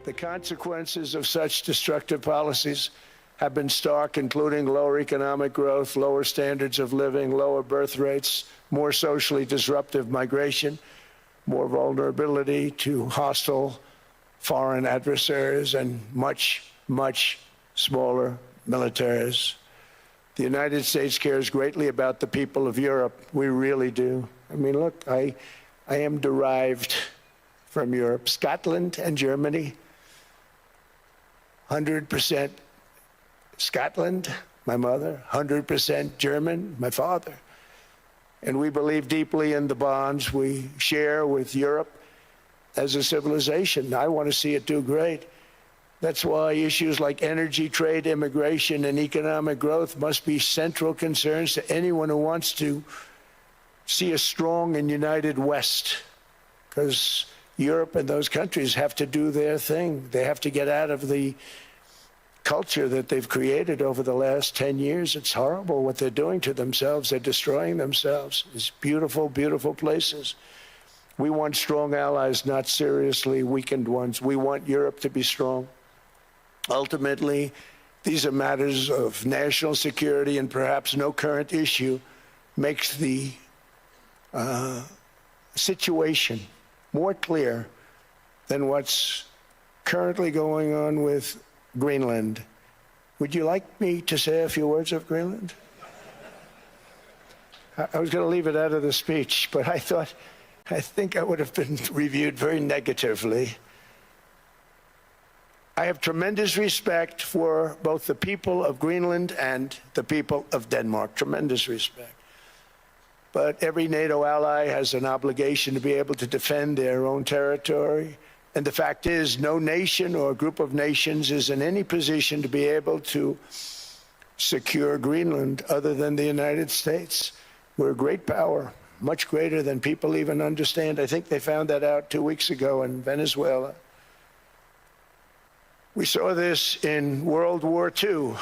The consequences of such destructive policies have been stark, including lower economic growth, lower standards of living, lower birth rates, more socially disruptive migration, more vulnerability to hostile foreign adversaries, and much, much smaller militaries. The United States cares greatly about the people of Europe. We really do. I mean, look, I am derived from Europe. Scotland and Germany, 100% Scotland, my mother, 100% German, my father. And we believe deeply in the bonds we share with Europe as a civilization. I want to see it do great. That's why issues like energy, trade, immigration, and economic growth must be central concerns to anyone who wants to see a strong and united West, because Europe and those countries have to do their thing. They have to get out of the culture that they've created over the last 10 years. It's horrible what they're doing to themselves. They're destroying themselves. It's beautiful, beautiful places. We want strong allies, not seriously weakened ones. We want Europe to be strong. Ultimately, these are matters of national security, and perhaps no current issue makes the situation more clear than what's currently going on with Greenland. Would you like me to say a few words of Greenland? I was going to leave it out of the speech, but I think I would have been reviewed very negatively. I have tremendous respect for both the people of Greenland and the people of Denmark, tremendous respect. But every NATO ally has an obligation to be able to defend their own territory. And the fact is, no nation or group of nations is in any position to be able to secure Greenland other than the United States. We're a great power, much greater than people even understand. I think they found that out 2 weeks ago in Venezuela. We saw this in World War II,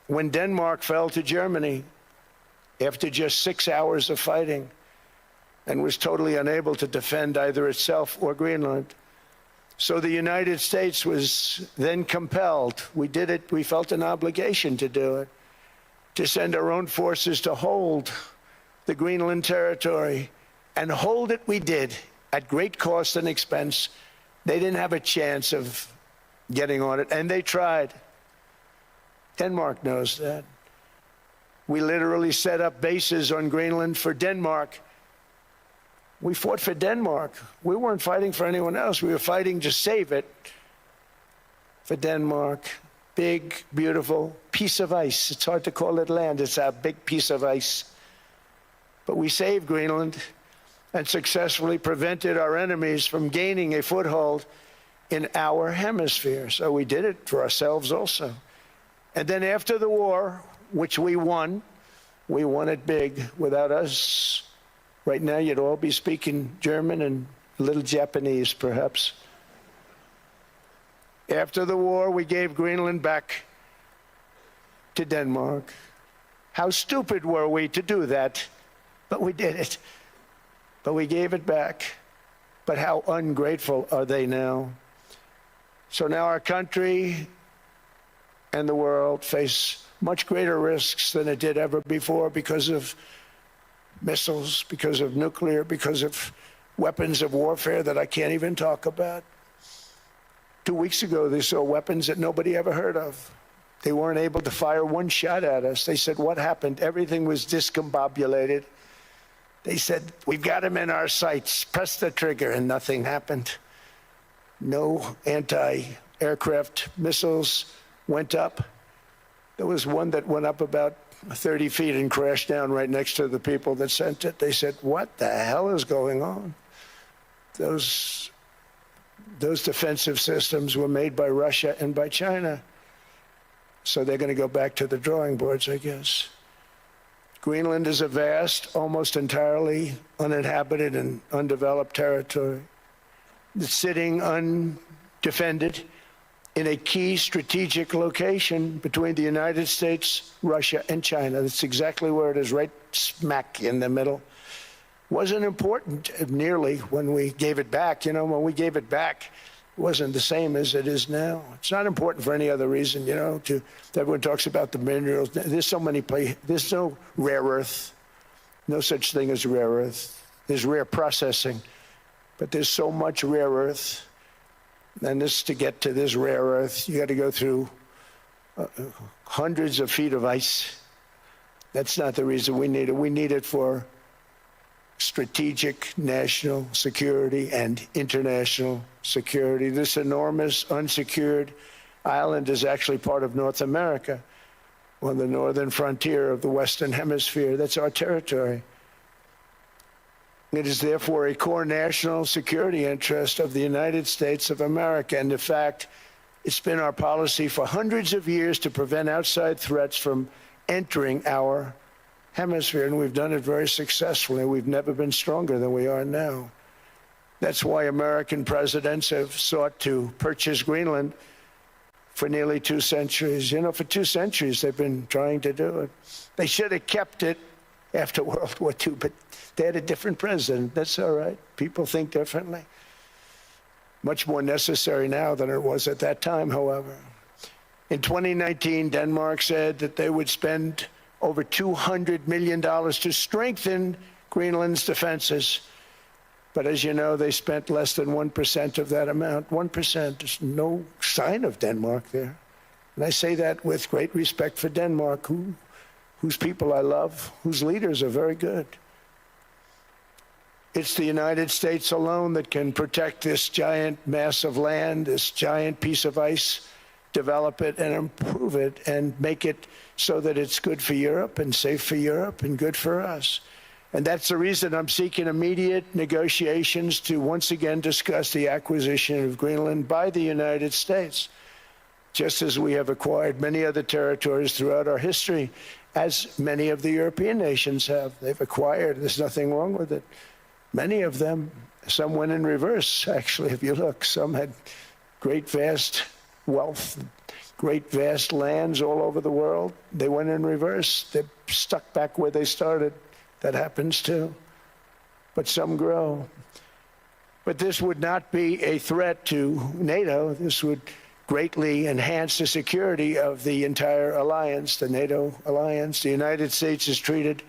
when Denmark fell to Germany after just 6 hours of fighting and was totally unable to defend either itself or Greenland. So the United States was then compelled, we did it, we felt an obligation to do it, to send our own forces to hold the Greenland territory, and hold it we did at great cost and expense. They didn't have a chance of getting on it, and they tried. Denmark knows that. We literally set up bases on Greenland for Denmark. We fought for Denmark. We weren't fighting for anyone else. We were fighting to save it for Denmark. Big, beautiful piece of ice. It's hard to call it land. It's a big piece of ice. But we saved Greenland and successfully prevented our enemies from gaining a foothold in our hemisphere. So we did it for ourselves also. And then after the war, which we won it big. Without us, right now you'd all be speaking German and a little Japanese, perhaps. After the war, we gave Greenland back to Denmark. How stupid were we to do that? But we did it. But we gave it back. But how ungrateful are they now? So now our country and the world face much greater risks than it did ever before because of missiles, because of nuclear, because of weapons of warfare that I can't even talk about. 2 weeks ago, they saw weapons that nobody ever heard of. They weren't able to fire one shot at us. They said, what happened? Everything was discombobulated. They said, we've got them in our sights. Press the trigger, and nothing happened. No anti-aircraft missiles went up. There was one that went up about 30 feet and crashed down right next to the people that sent it. They said, what the hell is going on? Those defensive systems were made by Russia and by China. So they're going to go back to the drawing boards, I guess. Greenland is a vast, almost entirely uninhabited and undeveloped territory. It's sitting undefended in a key strategic location between the United States, Russia, and China. That's exactly where it is, right smack in the middle. Wasn't important nearly when we gave it back. You know, when we gave it back, wasn't the same as it is now. It's not important for any other reason, you know, everyone talks about the minerals. There's so many places. There's no rare earth, no such thing as rare earth. There's rare processing, but there's so much rare earth. And this, to get to this rare earth, you got to go through hundreds of feet of ice. That's not the reason we need it. We need it for strategic national security and international security. This enormous unsecured island is actually part of North America, on the northern frontier of the Western Hemisphere. That's our territory. It is therefore a core national security interest of the United States of America. And in fact, it's been our policy for hundreds of years to prevent outside threats from entering our hemisphere, and we've done it very successfully. We've never been stronger than we are now. That's why American presidents have sought to purchase Greenland for nearly 2 centuries. You know, for 2 centuries they've been trying to do it. They should have kept it after World War II, but they had a different president. That's all right. People think differently. Much more necessary now than it was at that time, however. In 2019, Denmark said that they would spend over $200 million to strengthen Greenland's defenses. But as you know, they spent less than 1% of that amount. 1%. There's no sign of Denmark there. And I say that with great respect for Denmark, whose people I love, whose leaders are very good. It's the United States alone that can protect this giant mass of land, this giant piece of ice, develop it and improve it and make it so that it's good for Europe and safe for Europe and good for us. And that's the reason I'm seeking immediate negotiations to once again discuss the acquisition of Greenland by the United States, just as we have acquired many other territories throughout our history, as many of the European nations have. They've acquired, there's nothing wrong with it. Many of them, some went in reverse, actually, if you look. Some had great, vast wealth, great, vast lands all over the world. They went in reverse. They're stuck back where they started. That happens too. But some grow. But this would not be a threat to NATO. This would greatly enhance the security of the entire alliance, the NATO alliance. The United States is treated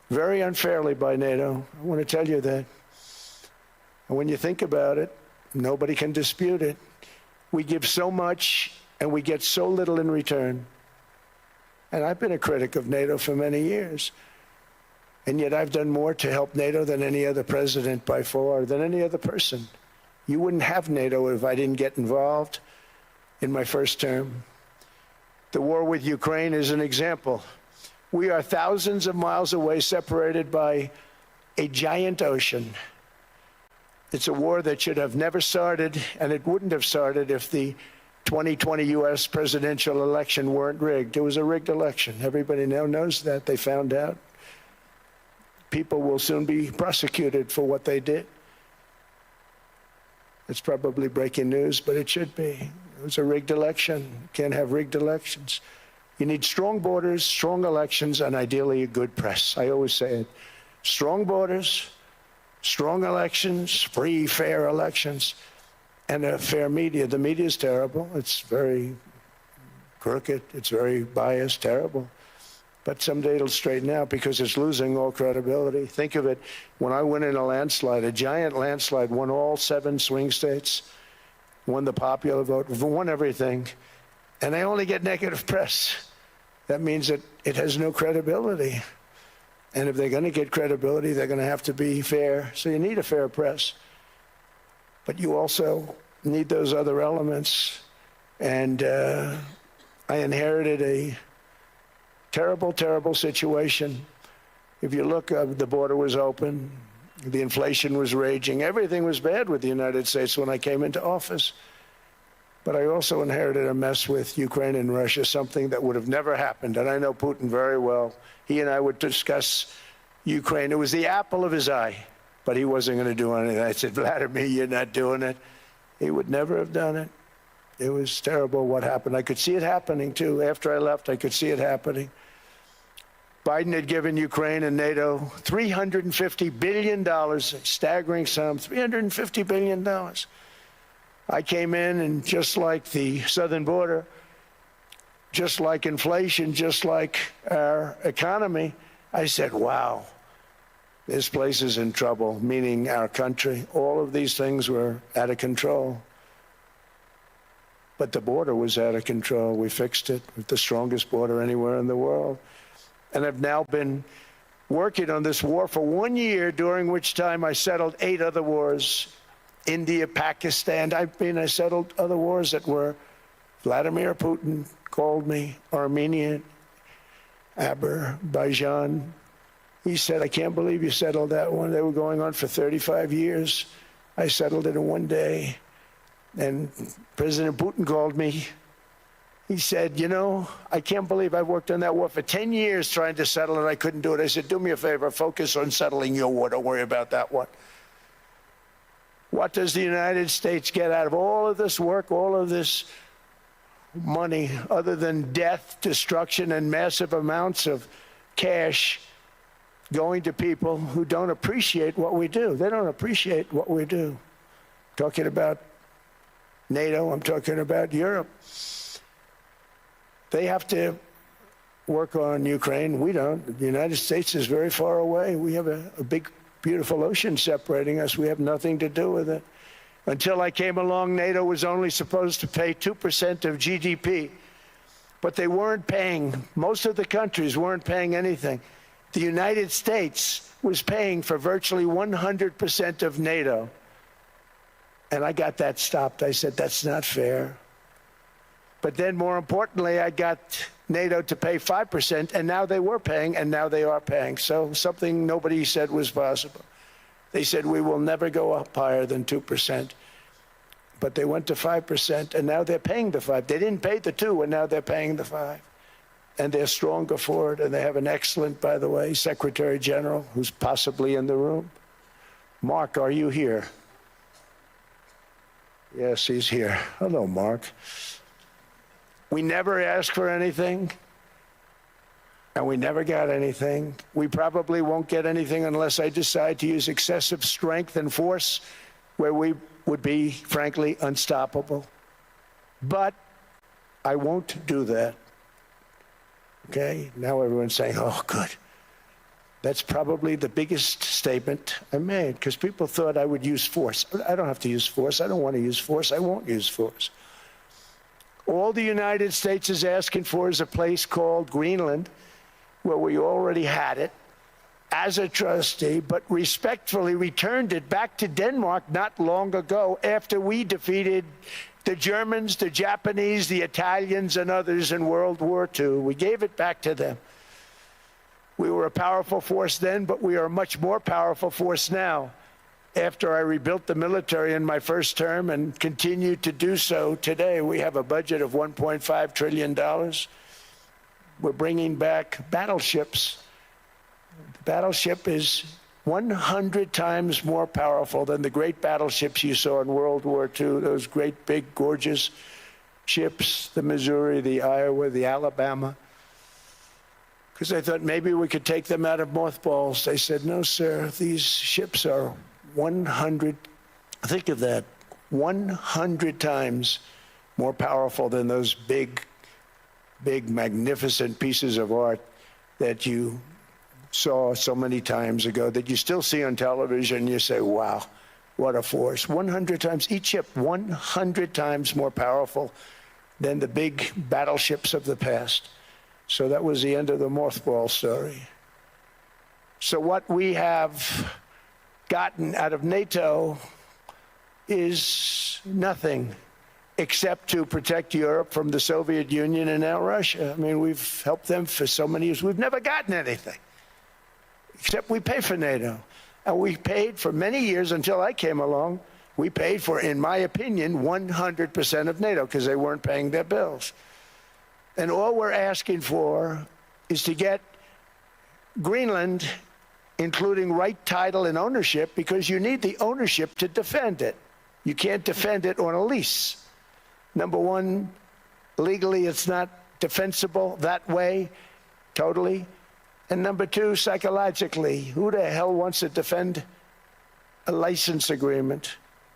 very unfairly by NATO. I want to tell you that. And when you think about it, nobody can dispute it. We give so much and we get so little in return. And I've been a critic of NATO for many years. And yet I've done more to help NATO than any other president by far, than any other person. You wouldn't have NATO if I didn't get involved in my first term. The war with Ukraine is an example. We are thousands of miles away, separated by a giant ocean. It's a war that should have never started, and it wouldn't have started if the 2020 U.S. presidential election weren't rigged. It was a rigged election. Everybody now knows that. They found out. People will soon be prosecuted for what they did. It's probably breaking news, but it should be. It was a rigged election. You can't have rigged elections. You need strong borders, strong elections, and ideally a good press. I always say it. Strong borders, strong elections, free, fair elections, and a fair media. The media is terrible. It's very crooked. It's very biased, terrible. But someday it'll straighten out because it's losing all credibility. Think of it, when I win in a landslide, a giant landslide, won all 7 swing states, won the popular vote, won everything, and I only get negative press. That means that it has no credibility. And if they're going to get credibility, they're going to have to be fair. So you need a fair press. But you also need those other elements. And I inherited a terrible, terrible situation. If you look, the border was open. The inflation was raging. Everything was bad with the United States when I came into office. But I also inherited a mess with Ukraine and Russia, something that would have never happened. And I know Putin very well. He and I would discuss Ukraine. It was the apple of his eye, but he wasn't going to do anything. I said, Vladimir, you're not doing it. He would never have done it. It was terrible what happened. I could see it happening, too. After I left, I could see it happening. Biden had given Ukraine and NATO $350 billion, a staggering sum, $350 billion. I came in, and just like the southern border, just like inflation, just like our economy, I said, wow, this place is in trouble, meaning our country. All of these things were out of control. But the border was out of control. We fixed it with the strongest border anywhere in the world. And I've now been working on this war for 1 year, during which time I settled 8 other wars. India, Pakistan. I settled other wars that were. Vladimir Putin called me, Armenia, Azerbaijan. He said, I can't believe you settled that one. They were going on for 35 years. I settled it in 1 day. And President Putin called me. He said, you know, I can't believe I worked on that war for 10 years trying to settle it. I couldn't do it. I said, do me a favor, focus on settling your war. Don't worry about that one. What does the United States get out of all of this work, all of this money, other than death, destruction, and massive amounts of cash going to people who don't appreciate what we do? They don't appreciate what we do. Talking about NATO, I'm talking about Europe. They have to work on Ukraine. We don't. The United States is very far away. We have a big, beautiful ocean separating us. We have nothing to do with it. Until I came along, NATO was only supposed to pay 2% of GDP. But they weren't paying. Most of the countries weren't paying anything. The United States was paying for virtually 100% of NATO. And I got that stopped. I said, that's not fair. But then, more importantly, I got NATO to pay 5%, and now they were paying, and now they are paying. So something nobody said was possible. They said, we will never go up higher than 2%. But they went to 5%, and now they're paying the 5. They didn't pay the 2, and now they're paying the 5. And they're stronger for it, and they have an excellent, by the way, Secretary General, who's possibly in the room. Mark, are you here? Yes, he's here. Hello, Mark. We never asked for anything, and we never got anything. We probably won't get anything unless I decide to use excessive strength and force, where we would be, frankly, unstoppable. But I won't do that. Okay? Now everyone's saying, oh, good. That's probably the biggest statement I made, because people thought I would use force. I don't have to use force. I don't want to use force. I won't use force. All the United States is asking for is a place called Greenland, where we already had it as a trustee, but respectfully returned it back to Denmark not long ago, after we defeated the Germans, the Japanese, the Italians, and others in World War II. We gave it back to them. We were a powerful force then, but we are a much more powerful force now, after I rebuilt the military in my first term and continue to do so today. We have a budget of $1.5 trillion. We're bringing back battleships. The battleship is 100 times more powerful than the great battleships you saw in World War II, those great, big, gorgeous ships, the Missouri, the Iowa, the Alabama. Because I thought maybe we could take them out of mothballs. They said, no, sir, these ships are 100, think of that, 100 times more powerful than those big, magnificent pieces of art that you saw so many times ago, that you still see on television. You say, wow, what a force. 100 times, each ship 100 times more powerful than the big battleships of the past. So that was the end of the mothball story. So what we have gotten out of NATO is nothing, except to protect Europe from the Soviet Union and now Russia. I mean, we've helped them for so many years. We've never gotten anything, except we pay for NATO. And we paid for many years until I came along. We paid for, in my opinion, 100% of NATO, because they weren't paying their bills. And all we're asking for is to get Greenland, including right title and ownership, because you need the ownership to defend it. You can't defend it on a lease. Number one, legally it's not defensible that way, totally. And number two, psychologically, who the hell wants to defend a license agreement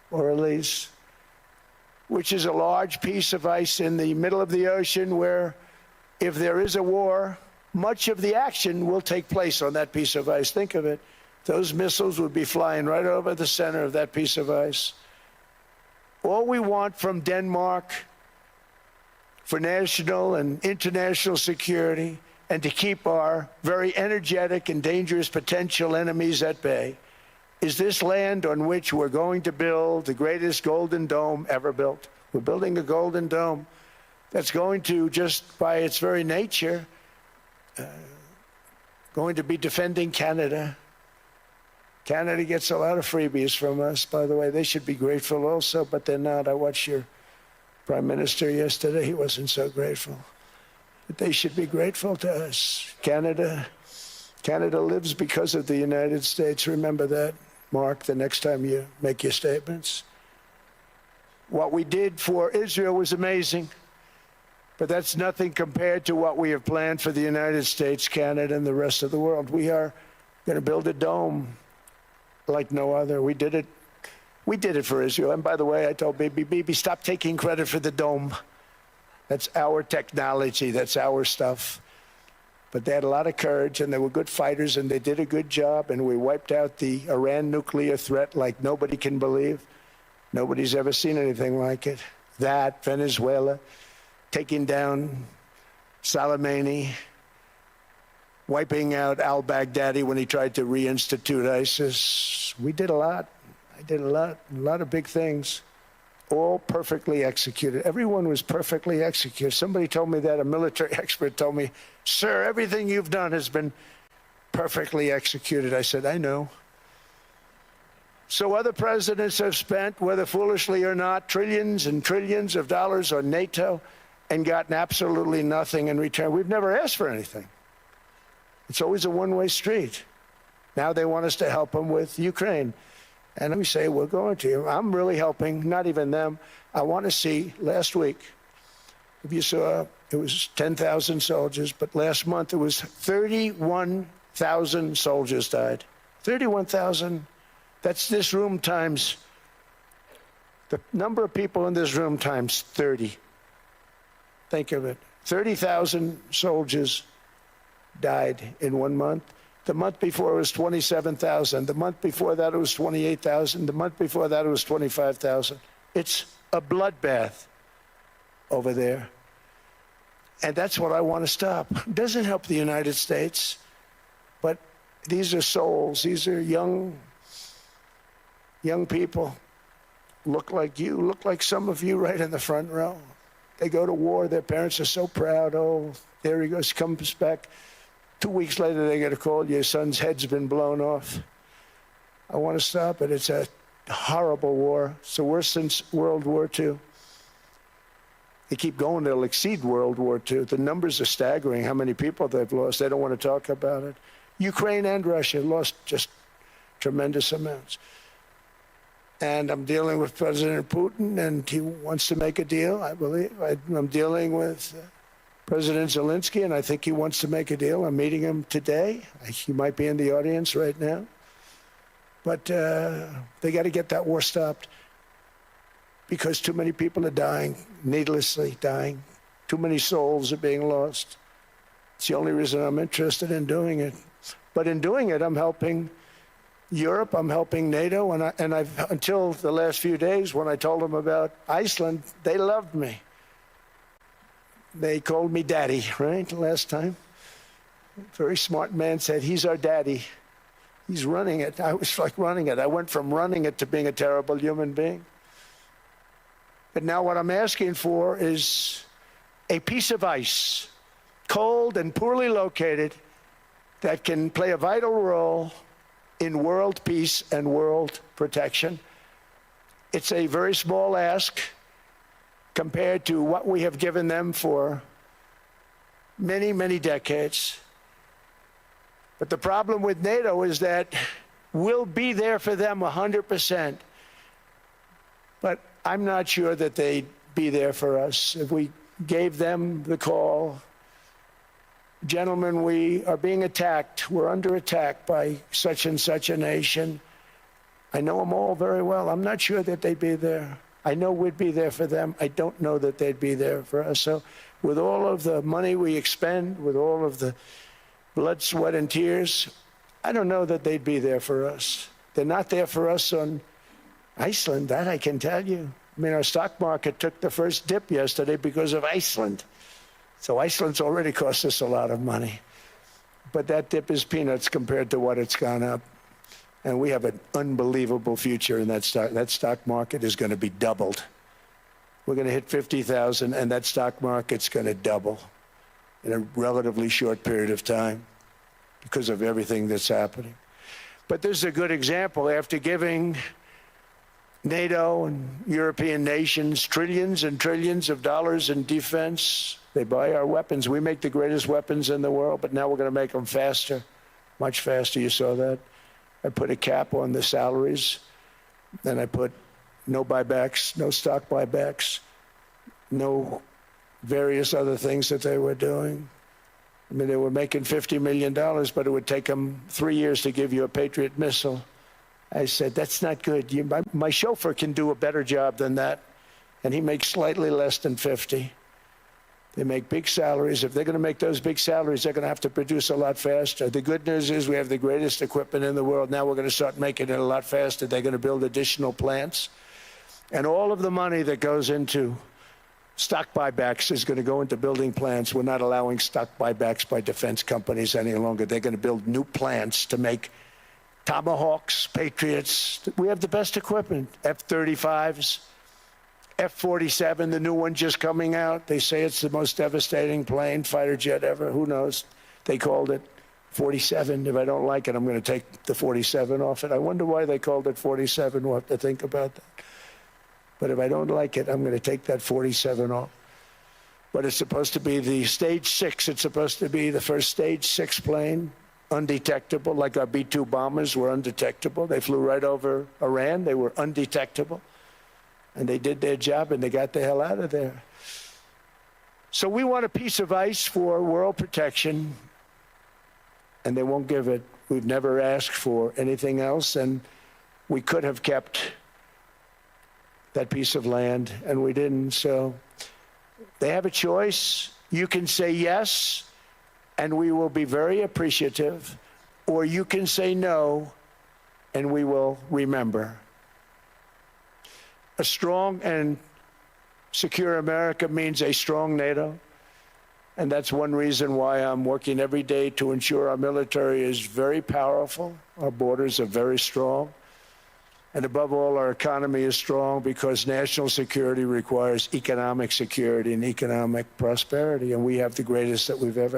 or a lease? which is a large piece of ice in the middle of the ocean where, if there is a war, much of the action will take place on that piece of ice. Think of it. Those missiles would be flying right over the center of that piece of ice. All we want from Denmark for national and international security and to keep our very energetic and dangerous potential enemies at bay is this land on which we're going to build the greatest golden dome ever built. We're building a golden dome that's going to, just by its very nature, going to be defending Canada. Canada gets a lot of freebies from us, by the way. They should be grateful also, but they're not. I watched your Prime Minister yesterday. He wasn't so grateful. But they should be grateful to us. Canada lives because of the United States. Remember that, Mark, the next time you make your statements. What we did for Israel was amazing, but that's nothing compared to what we have planned for the United States, Canada, and the rest of the world. We are going to build a dome like no other. We did it for Israel. And by the way, I told Bibi, stop taking credit for the dome. That's our technology. That's our stuff. But they had a lot of courage, and they were good fighters, and they did a good job, and we wiped out the Iran nuclear threat like nobody can believe. Nobody's ever seen anything like it. That, Venezuela, taking down Soleimani, wiping out al-Baghdadi when he tried to reinstitute ISIS. We did a lot. I did a lot of big things, all perfectly executed. Everyone was perfectly executed. Somebody told me that, a military expert told me, sir, everything you've done has been perfectly executed. I said, I know. So other presidents have spent, whether foolishly or not, trillions and trillions of dollars on NATO and gotten absolutely nothing in return. We've never asked for anything. It's always a one-way street. Now they want us to help them with Ukraine. And we say, we're going to. I'm really helping, not even them. I want to see, last week, if you saw, it was 10,000 soldiers, but last month it was 31,000 soldiers died. 31,000. That's this room times, the number of people in this room times 30. Think of it. 30,000 soldiers died in 1 month. The month before it was 27,000. The month before that it was 28,000. The month before that it was 25,000. It's a bloodbath over there. And that's what I want to stop. It doesn't help the United States, but these are souls. These are young people, look like you, look like some of you right in the front row. They go to war, their parents are so proud. Oh, there he goes, comes back. 2 weeks later, they get a call, your son's head's been blown off. I want to stop it. It's a horrible war. It's the worst since World War II. They keep going, they'll exceed World War II. The numbers are staggering, how many people they've lost. They don't want to talk about it. Ukraine and Russia lost just tremendous amounts. And I'm dealing with President Putin, and he wants to make a deal, I believe. I'm dealing with President Zelensky, and I think he wants to make a deal. I'm meeting him today. He might be in the audience right now. But they got to get that war stopped because too many people are dying, needlessly dying. Too many souls are being lost. It's the only reason I'm interested in doing it. But in doing it, I'm helping Europe, I'm helping NATO, and I've until the last few days when I told them about Iceland, they loved me. They called me daddy, right, last time. A very smart man said, he's our daddy. He's running it. I was like running it. I went from running it to being a terrible human being. But now what I'm asking for is a piece of ice, cold and poorly located, that can play a vital role in world peace and world protection. It's a very small ask compared to what we have given them for many, many decades. But the problem with NATO is that we'll be there for them 100%. But I'm not sure that they'd be there for us. If we gave them the call, gentlemen, we are being attacked. We're under attack by such and such a nation. I know them all very well. I'm not sure that they'd be there. I know we'd be there for them. I don't know that they'd be there for us. So with all of the money we expend, with all of the blood, sweat, and tears, I don't know that they'd be there for us. They're not there for us on Iceland, that I can tell you. I mean, our stock market took the first dip yesterday because of Iceland. So Iceland's already cost us a lot of money. But that dip is peanuts compared to what it's gone up. And we have an unbelievable future in that stock. That stock market is going to be doubled. We're going to hit 50,000, and that stock market's going to double in a relatively short period of time because of everything that's happening. But this is a good example. After giving NATO and European nations trillions and trillions of dollars in defense, they buy our weapons. We make the greatest weapons in the world, but now we're going to make them faster, much faster. You saw that. I put a cap on the salaries. Then I put no buybacks, no stock buybacks, no various other things that they were doing. I mean, they were making $50 million, but it would take them 3 years to give you a Patriot missile. I said, that's not good. My chauffeur can do a better job than that, and he makes slightly less than 50. They make big salaries. If they're going to make those big salaries, they're going to have to produce a lot faster. The good news is we have the greatest equipment in the world. Now we're going to start making it a lot faster. They're going to build additional plants. And all of the money that goes into stock buybacks is going to go into building plants. We're not allowing stock buybacks by defense companies any longer. They're going to build new plants to make Tomahawks, Patriots. We have the best equipment, F-35s. F-47, the new one just coming out. They say it's the most devastating plane, fighter jet ever. Who knows? They called it 47. If I don't like it, I'm going to take the 47 off it. I wonder why they called it 47. We'll have to think about that. But if I don't like it, I'm going to take that 47 off. But it's supposed to be the Stage 6. It's supposed to be the first Stage 6 plane, undetectable, like our B-2 bombers were undetectable. They flew right over Iran. They were undetectable. And they did their job, and they got the hell out of there. So we want a piece of ice for world protection, and they won't give it. We've never asked for anything else, and we could have kept that piece of land, and we didn't. So they have a choice. You can say yes, and we will be very appreciative, or you can say no, and we will remember. A strong and secure America means a strong NATO. And that's one reason why I'm working every day to ensure our military is very powerful, our borders are very strong, and above all, our economy is strong, because national security requires economic security and economic prosperity, and we have the greatest that we've ever had.